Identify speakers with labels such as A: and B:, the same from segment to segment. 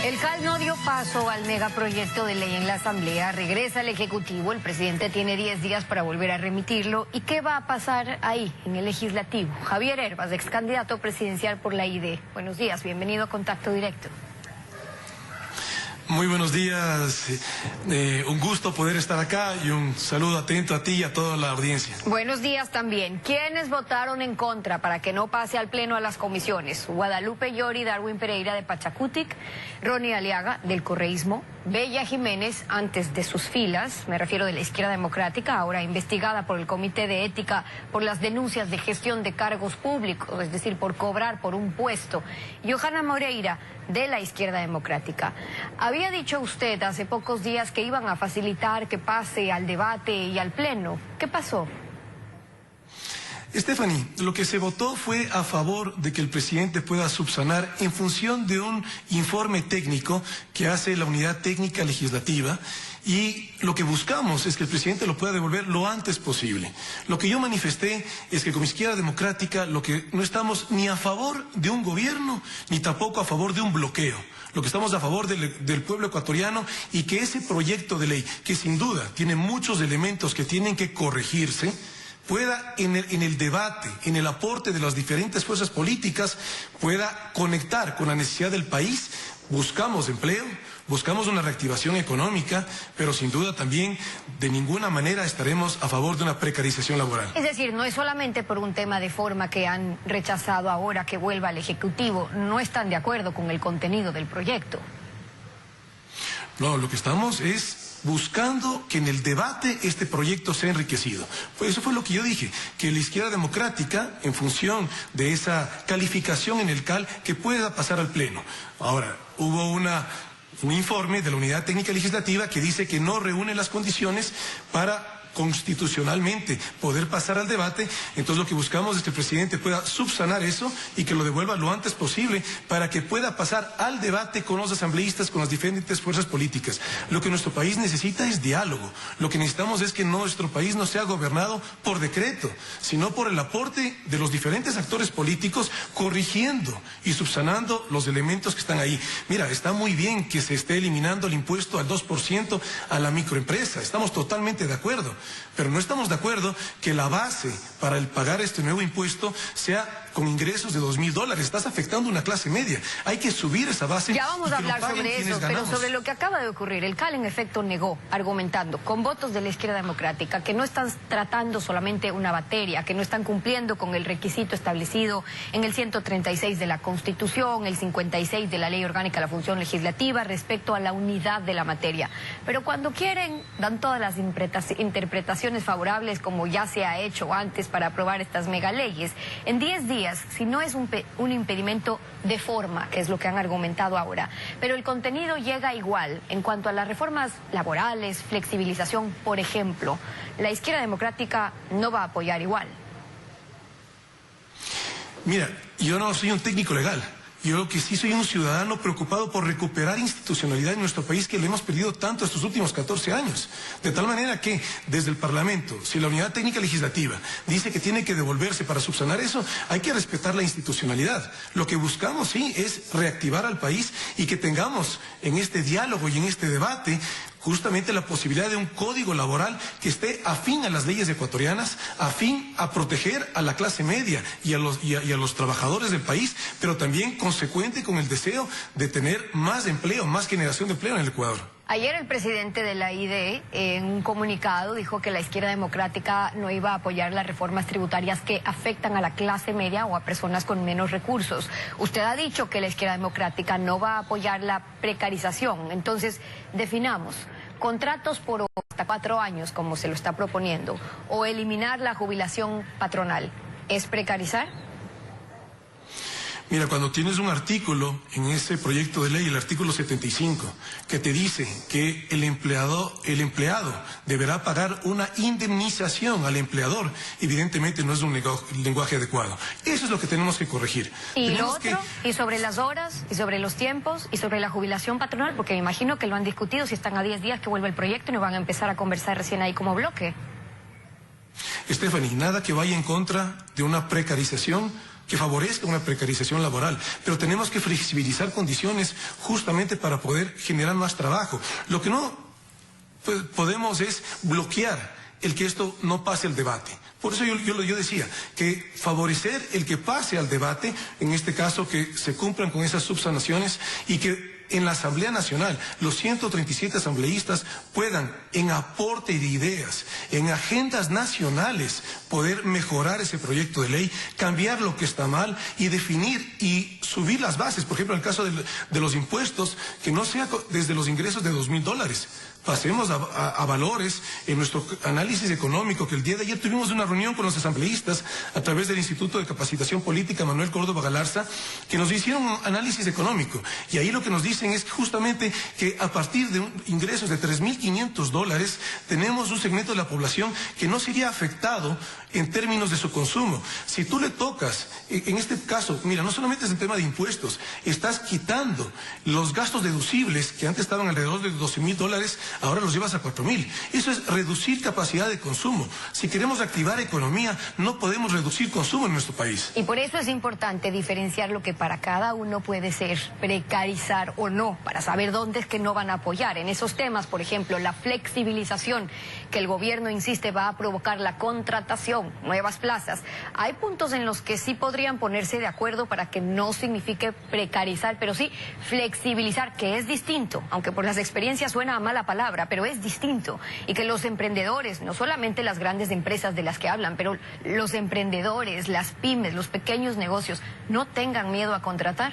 A: El CAL no dio paso al megaproyecto de ley en la Asamblea, regresa al Ejecutivo, el presidente tiene 10 días para volver a remitirlo. ¿Y qué va a pasar ahí, en el Legislativo? Javier Hervas, ex candidato presidencial por la ID. Buenos días, bienvenido a Contacto Directo.
B: Muy buenos días, un gusto poder estar acá y un saludo atento a ti y a toda la audiencia.
A: Buenos días también. ¿Quiénes votaron en contra para que no pase al Pleno a las comisiones? Guadalupe Llori, Darwin Pereira de Pachacutic, Ronnie Aliaga del Correísmo, Bella Jiménez antes de sus filas, me refiero de la Izquierda Democrática, ahora investigada por el Comité de Ética por las denuncias de gestión de cargos públicos, es decir, por cobrar por un puesto, y Johanna Moreira de la Izquierda Democrática. Había dicho usted hace pocos días que iban a facilitar que pase al debate y al Pleno. ¿Qué pasó?
B: Stephanie, lo que se votó fue a favor de que el presidente pueda subsanar en función de un informe técnico que hace la Unidad Técnica Legislativa, y lo que buscamos es que el presidente lo pueda devolver lo antes posible. Lo que yo manifesté es que como Izquierda Democrática lo que no estamos ni a favor de un gobierno ni tampoco a favor de un bloqueo. Lo que estamos a favor del pueblo ecuatoriano, y que ese proyecto de ley, que sin duda tiene muchos elementos que tienen que corregirse, pueda en el debate, en el aporte de las diferentes fuerzas políticas, pueda conectar con la necesidad del país. Buscamos empleo, buscamos una reactivación económica, pero sin duda también de ninguna manera estaremos a favor de una precarización laboral.
A: Es decir, no es solamente por un tema de forma que han rechazado ahora que vuelva al Ejecutivo, no están de acuerdo con el contenido del proyecto.
B: No, lo que estamos es buscando que en el debate este proyecto sea enriquecido. Pues eso fue lo que yo dije, que la Izquierda Democrática, en función de esa calificación en el CAL, que pueda pasar al Pleno. Ahora, hubo un informe de la Unidad Técnica Legislativa que dice que no reúne las condiciones para constitucionalmente poder pasar al debate. Entonces lo que buscamos es que el presidente pueda subsanar eso y que lo devuelva lo antes posible para que pueda pasar al debate con los asambleístas, con las diferentes fuerzas políticas. Lo que nuestro país necesita es diálogo. Lo que necesitamos es que nuestro país no sea gobernado por decreto, sino por el aporte de los diferentes actores políticos, corrigiendo y subsanando los elementos que están ahí. Mira, está muy bien que se esté eliminando el impuesto al 2% a la microempresa. Estamos totalmente de acuerdo. Pero no estamos de acuerdo que la base para el pagar este nuevo impuesto sea con ingresos de $2.000. Estás afectando una clase media. Hay que subir esa base.
A: Ya vamos a hablar sobre eso, pero sobre lo que acaba de ocurrir. El CAL en efecto negó, argumentando con votos de la Izquierda Democrática que no están tratando solamente una materia, que no están cumpliendo con el requisito establecido en el 136 de la Constitución, el 56 de la Ley Orgánica de la Función Legislativa respecto a la unidad de la materia. Pero cuando quieren, dan todas las interpretaciones favorables, como ya se ha hecho antes para aprobar estas megaleyes. En 10 días, si no es un impedimento de forma, que es lo que han argumentado ahora, pero el contenido llega igual. En cuanto a las reformas laborales, flexibilización, por ejemplo, la Izquierda Democrática no va a apoyar igual.
B: Mira, yo no soy un técnico legal. Yo lo que sí soy un ciudadano preocupado por recuperar institucionalidad en nuestro país, que le hemos perdido tanto estos últimos 14 años. De tal manera que desde el Parlamento, si la Unidad Técnica Legislativa dice que tiene que devolverse para subsanar eso, hay que respetar la institucionalidad. Lo que buscamos, sí, es reactivar al país y que tengamos en este diálogo y en este debate justamente la posibilidad de un código laboral que esté afín a las leyes ecuatorianas, afín a proteger a la clase media y a los trabajadores del país, pero también consecuente con el deseo de tener más empleo, más generación de empleo en el Ecuador.
A: Ayer el presidente de la ID, en un comunicado, dijo que la Izquierda Democrática no iba a apoyar las reformas tributarias que afectan a la clase media o a personas con menos recursos. Usted ha dicho que la Izquierda Democrática no va a apoyar la precarización. Entonces, definamos contratos por hasta 4 años, como se lo está proponiendo, o eliminar la jubilación patronal. ¿Es precarizar?
B: Mira, cuando tienes un artículo en ese proyecto de ley, el artículo 75, que te dice que el empleado deberá pagar una indemnización al empleador, evidentemente no es un lenguaje adecuado. Eso es lo que tenemos que corregir.
A: ¿Y lo otro? ¿Y sobre las horas? ¿Y sobre los tiempos? ¿Y sobre la jubilación patronal? Porque me imagino que lo han discutido, si están a 10 días que vuelve el proyecto y no van a empezar a conversar recién ahí como bloque.
B: Stephanie, nada que vaya en contra de una precarización que favorezca una precarización laboral, pero tenemos que flexibilizar condiciones justamente para poder generar más trabajo. Lo que no podemos es bloquear el que esto no pase el debate. Por eso yo decía que favorecer el que pase al debate, en este caso que se cumplan con esas subsanaciones y que en la Asamblea Nacional los 137 asambleístas puedan, en aporte de ideas, en agendas nacionales, poder mejorar ese proyecto de ley, cambiar lo que está mal y definir y subir las bases. Por ejemplo, en el caso de los impuestos, que no sea desde los ingresos de $2.000. Pasemos a valores en nuestro análisis económico, que el día de ayer tuvimos una reunión con los asambleístas a través del Instituto de Capacitación Política Manuel Córdoba Galarza, que nos hicieron un análisis económico. Y ahí lo que nos dicen es justamente que a partir de ingresos de $3.500 tenemos un segmento de la población que no sería afectado en términos de su consumo. Si tú le tocas, en este caso, mira, no solamente es el tema de impuestos, estás quitando los gastos deducibles que antes estaban alrededor de $12.000, ahora los llevas a 4.000. Eso es reducir capacidad de consumo. Si queremos activar economía, no podemos reducir consumo en nuestro país.
A: Y por eso es importante diferenciar lo que para cada uno puede ser precarizar o no, para saber dónde es que no van a apoyar. En esos temas, por ejemplo, la flexibilización que el gobierno insiste va a provocar la contratación, nuevas plazas. Hay puntos en los que sí podrían ponerse de acuerdo para que no signifique precarizar, pero sí flexibilizar, que es distinto, aunque por las experiencias suena a mala palabra, pero es distinto. Y que los emprendedores, no solamente las grandes empresas de las que hablan, pero los emprendedores, las pymes, los pequeños negocios, no tengan miedo a contratar.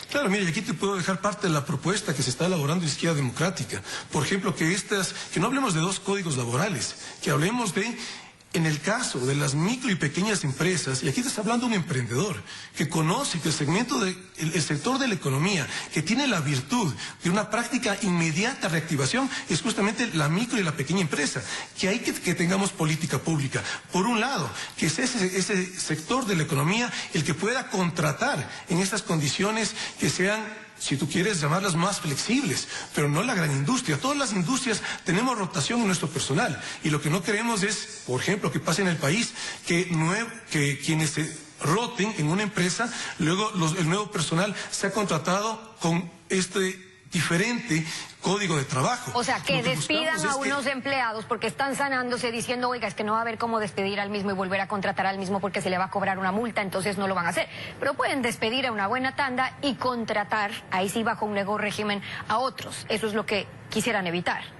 B: Claro, mira, y aquí te puedo dejar parte de la propuesta que se está elaborando en Izquierda Democrática. Por ejemplo, que no hablemos de 2 códigos laborales, que hablemos de, en el caso de las micro y pequeñas empresas, y aquí te está hablando un emprendedor que conoce que el sector de la economía que tiene la virtud de una práctica inmediata reactivación es justamente la micro y la pequeña empresa, que hay que tengamos política pública. Por un lado, que es ese sector de la economía el que pueda contratar en estas condiciones que sean, si tú quieres llamarlas, más flexibles, pero no la gran industria. Todas las industrias tenemos rotación en nuestro personal y lo que no queremos es, por ejemplo, que pase en el país que quienes se roten en una empresa, luego el nuevo personal sea contratado con este diferente código de trabajo.
A: O sea, que despidan a unos empleados porque están sanándose diciendo, oiga, es que no va a haber cómo despedir al mismo y volver a contratar al mismo porque se le va a cobrar una multa, entonces no lo van a hacer. Pero pueden despedir a una buena tanda y contratar, ahí sí bajo un nuevo régimen, a otros. Eso es lo que quisieran evitar.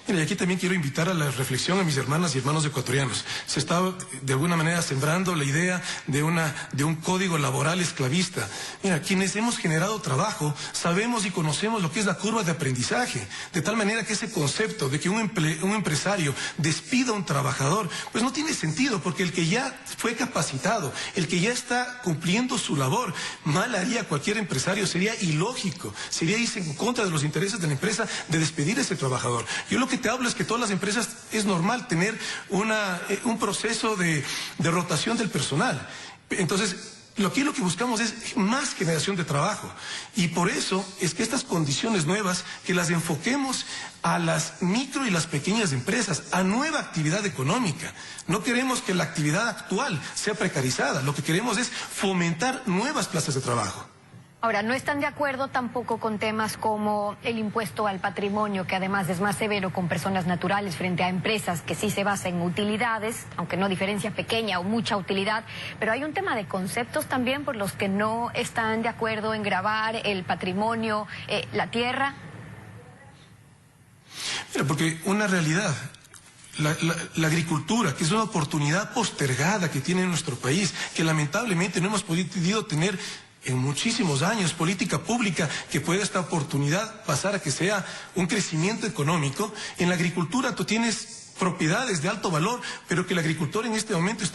B: Mira, y aquí también quiero invitar a la reflexión a mis hermanas y hermanos ecuatorianos. Se está de alguna manera sembrando la idea de un código laboral esclavista. Mira, quienes hemos generado trabajo sabemos y conocemos lo que es la curva de aprendizaje, de tal manera que ese concepto de que un empresario despida a un trabajador, pues no tiene sentido, porque el que ya fue capacitado, el que ya está cumpliendo su labor, mal haría cualquier empresario, sería ilógico, sería irse en contra de los intereses de la empresa de despedir a ese trabajador. Yo lo que te hablo es que todas las empresas es normal tener un proceso de rotación del personal. Entonces, aquí lo que buscamos es más generación de trabajo. Y por eso es que estas condiciones nuevas, que las enfoquemos a las micro y las pequeñas empresas, a nueva actividad económica. No queremos que la actividad actual sea precarizada. Lo que queremos es fomentar nuevas plazas de trabajo.
A: Ahora, no están de acuerdo tampoco con temas como el impuesto al patrimonio, que además es más severo con personas naturales frente a empresas que sí se basan en utilidades, aunque no diferencia pequeña o mucha utilidad, pero hay un tema de conceptos también por los que no están de acuerdo en gravar el patrimonio, la tierra.
B: Mira, porque una realidad, la agricultura, que es una oportunidad postergada que tiene nuestro país, que lamentablemente no hemos podido tener en muchísimos años, política pública que pueda esta oportunidad pasar a que sea un crecimiento económico. En la agricultura tú tienes propiedades de alto valor, pero que el agricultor en este momento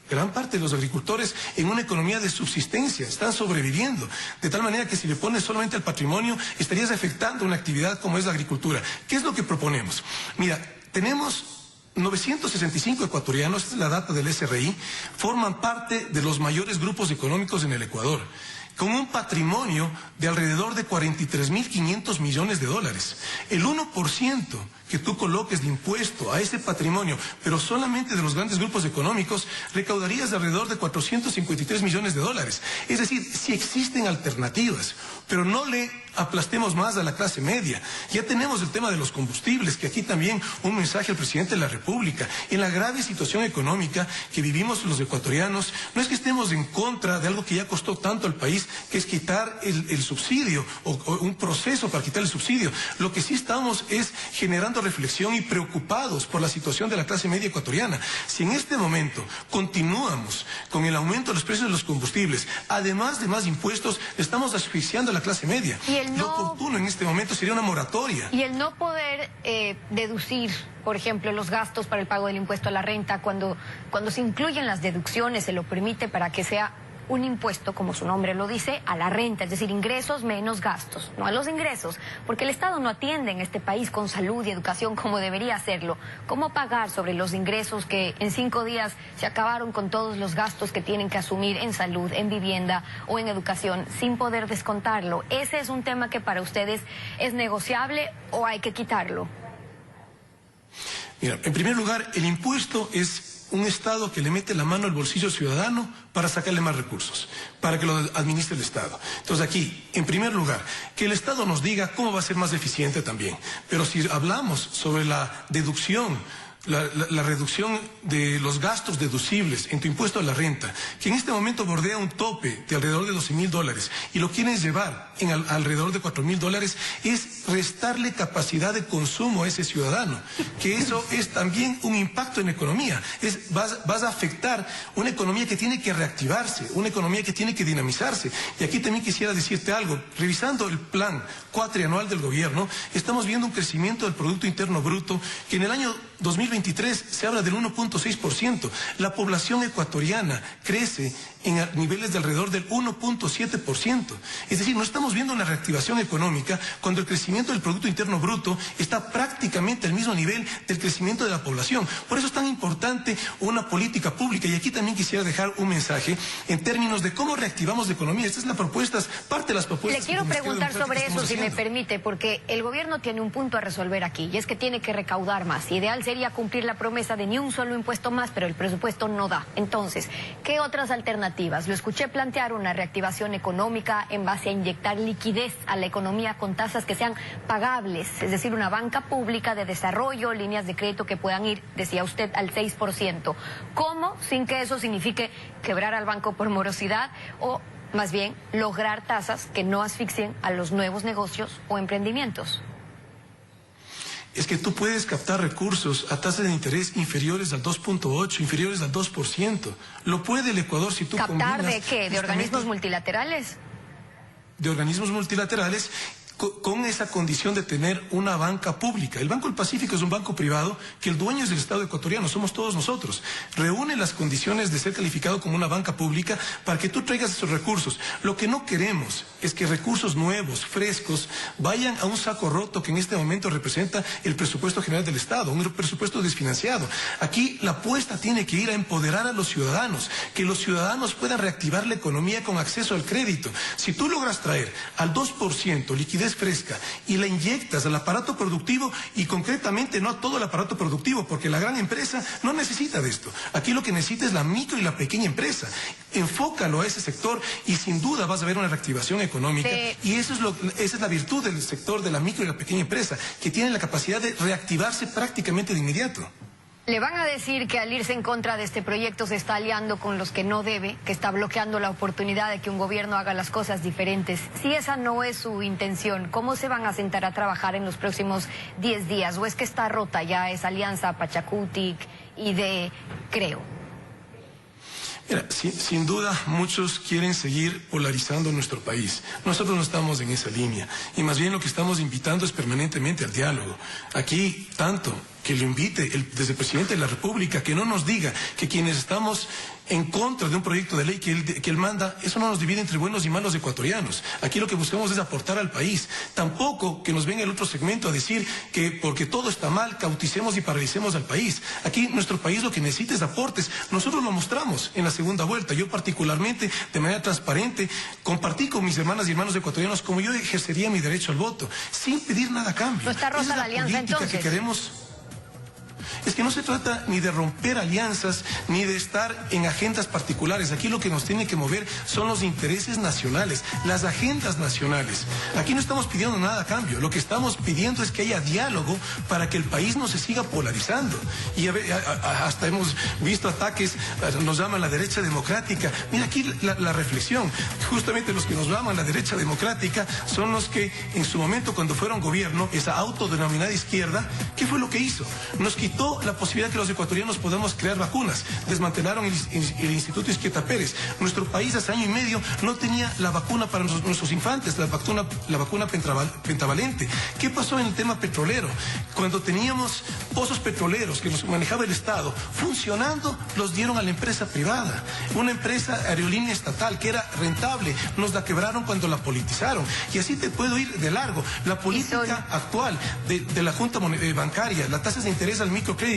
B: gran parte de los agricultores en una economía de subsistencia, están sobreviviendo, de tal manera que si le pones solamente al patrimonio, estarías afectando una actividad como es la agricultura. ¿Qué es lo que proponemos? Mira, tenemos 965 ecuatorianos, esta es la data del SRI, forman parte de los mayores grupos económicos en el Ecuador. con un patrimonio de alrededor de 43.500 millones de dólares. El 1% que tú coloques de impuesto a ese patrimonio, pero solamente de los grandes grupos económicos, recaudarías de alrededor de 453 millones de dólares. Es decir, si existen alternativas, pero no le aplastemos más a la clase media. Ya tenemos el tema de los combustibles, que aquí también un mensaje al presidente de la República. En la grave situación económica que vivimos los ecuatorianos, no es que estemos en contra de algo que ya costó tanto al país, que es quitar el subsidio o un proceso para quitar el subsidio. Lo que sí estamos es generando reflexión y preocupados por la situación de la clase media ecuatoriana. Si en este momento continuamos con el aumento de los precios de los combustibles, además de más impuestos, estamos asfixiando a la clase media. Lo oportuno en este momento sería una moratoria.
A: Y el no poder deducir, por ejemplo, los gastos para el pago del impuesto a la renta, cuando se incluyen las deducciones, se lo permite para que sea un impuesto, como su nombre lo dice, a la renta, es decir, ingresos menos gastos, no a los ingresos, porque el Estado no atiende en este país con salud y educación como debería hacerlo. ¿Cómo pagar sobre los ingresos que en 5 días se acabaron con todos los gastos que tienen que asumir en salud, en vivienda o en educación sin poder descontarlo? ¿Ese es un tema que para ustedes es negociable o hay que quitarlo?
B: Mira, en primer lugar, el impuesto es un Estado que le mete la mano al bolsillo ciudadano para sacarle más recursos, para que lo administre el Estado. Entonces aquí, en primer lugar, que el Estado nos diga cómo va a ser más eficiente también. Pero si hablamos sobre la deducción, la reducción de los gastos deducibles en tu impuesto a la renta, que en este momento bordea un tope de alrededor de 12.000 dólares y lo quieren llevar en alrededor de 4.000 dólares, es restarle capacidad de consumo a ese ciudadano, que eso es también un impacto en la economía. Vas a afectar una economía que tiene que reactivarse, una economía que tiene que dinamizarse. Y aquí también quisiera decirte algo. Revisando el plan cuatrianual del gobierno, estamos viendo un crecimiento del Producto Interno Bruto que en el año 2023 se habla del 1.6%. La población ecuatoriana crece en niveles de alrededor del 1.7%. Es decir, no estamos viendo una reactivación económica cuando el crecimiento del Producto Interno Bruto está prácticamente al mismo nivel del crecimiento de la población. Por eso es tan importante una política pública. Y aquí también quisiera dejar un mensaje en términos de cómo reactivamos la economía. Esta es la propuesta, parte de las propuestas.
A: Le quiero preguntar sobre eso, si me permite, porque el gobierno tiene un punto a resolver aquí, y es que tiene que recaudar más. Ideal sería cumplir la promesa de ni un solo impuesto más, pero el presupuesto no da. Entonces, ¿qué otras alternativas? Lo escuché plantear una reactivación económica en base a inyectar liquidez a la economía con tasas que sean pagables, es decir, una banca pública de desarrollo, líneas de crédito que puedan ir, decía usted, al 6%. ¿Cómo? Sin que eso signifique quebrar al banco por morosidad o, más bien, lograr tasas que no asfixien a los nuevos negocios o emprendimientos.
B: Es que tú puedes captar recursos a tasas de interés inferiores al 2.8, inferiores al 2%. Lo puede el Ecuador si tú combinas...
A: ¿Captar de qué? ¿De organismos multilaterales?
B: De organismos multilaterales con esa condición de tener una banca pública. El Banco del Pacífico es un banco privado que el dueño es el Estado ecuatoriano, somos todos nosotros. Reúne las condiciones de ser calificado como una banca pública para que tú traigas esos recursos. Lo que no queremos es que recursos nuevos, frescos, vayan a un saco roto que en este momento representa el presupuesto general del Estado, un presupuesto desfinanciado. Aquí la apuesta tiene que ir a empoderar a los ciudadanos, que los ciudadanos puedan reactivar la economía con acceso al crédito. Si tú logras traer al 2% liquidez fresca y la inyectas al aparato productivo, y concretamente no a todo el aparato productivo, porque la gran empresa no necesita de esto. Aquí lo que necesita es la micro y la pequeña empresa. Enfócalo a ese sector y sin duda vas a ver una reactivación económica. Y esa es la virtud del sector de la micro y la pequeña empresa, que tiene la capacidad de reactivarse prácticamente de inmediato.
A: ¿Le van a decir que al irse en contra de este proyecto se está aliando con los que no debe, que está bloqueando la oportunidad de que un gobierno haga las cosas diferentes? Si esa no es su intención, ¿cómo se van a sentar a trabajar en los próximos 10 días? ¿O es que está rota ya esa alianza Pachacutic y de Creo?
B: Mira, sin duda muchos quieren seguir polarizando nuestro país. Nosotros no estamos en esa línea y más bien lo que estamos invitando es permanentemente al diálogo. Aquí, tanto que lo invite desde el presidente de la República, que no nos diga que quienes estamos en contra de un proyecto de ley que él manda, eso no nos divide entre buenos y malos ecuatorianos. Aquí lo que buscamos es aportar al país. Tampoco que nos venga el otro segmento a decir que porque todo está mal, cauticemos y paralicemos al país. Aquí nuestro país lo que necesita es aportes. Nosotros lo mostramos en la segunda vuelta. Yo particularmente, de manera transparente, compartí con mis hermanas y hermanos ecuatorianos cómo yo ejercería mi derecho al voto, sin pedir nada a cambio.
A: ¿No está rota la alianza entonces?
B: Que queremos. Es que no se trata ni de romper alianzas, ni de estar en agendas particulares. Aquí lo que nos tiene que mover son los intereses nacionales, las agendas nacionales. Aquí no estamos pidiendo nada a cambio. Lo que estamos pidiendo es que haya diálogo para que el país no se siga polarizando. Y hasta hemos visto ataques, nos llaman la derecha democrática. Mira aquí la reflexión. Justamente los que nos llaman la derecha democrática son los que en su momento, cuando fueron gobierno, esa autodenominada izquierda, ¿qué fue lo que hizo? Nos quitó la posibilidad que los ecuatorianos podamos crear vacunas. Desmantelaron el Instituto Izquieta Pérez. Nuestro país hace año y medio no tenía la vacuna para nuestros infantes, la vacuna pentavalente. ¿Qué pasó en el tema petrolero? Cuando teníamos pozos petroleros que nos manejaba el Estado, funcionando, los dieron a la empresa privada. Una empresa aerolínea estatal que era rentable, nos la quebraron cuando la politizaron. Y así te puedo ir de largo. La política actual de la Junta Bancaria, las tasas de interés al microcrédito,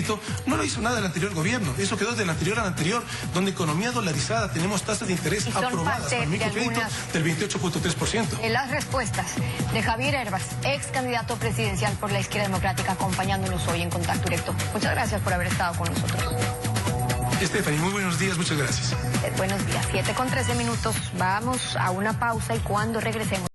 B: no lo hizo nada el anterior gobierno. Eso quedó del anterior al anterior, donde economía dolarizada tenemos tasas de interés aprobadas para el microcrédito del 28.3%.
A: En las respuestas de Javier Hervas, ex candidato presidencial por la Izquierda Democrática, acompañándonos hoy en Contacto Directo. Muchas gracias por haber estado con nosotros.
B: Stephanie, muy buenos días, muchas gracias.
A: Buenos días, 7:13. Vamos a una pausa y cuando regresemos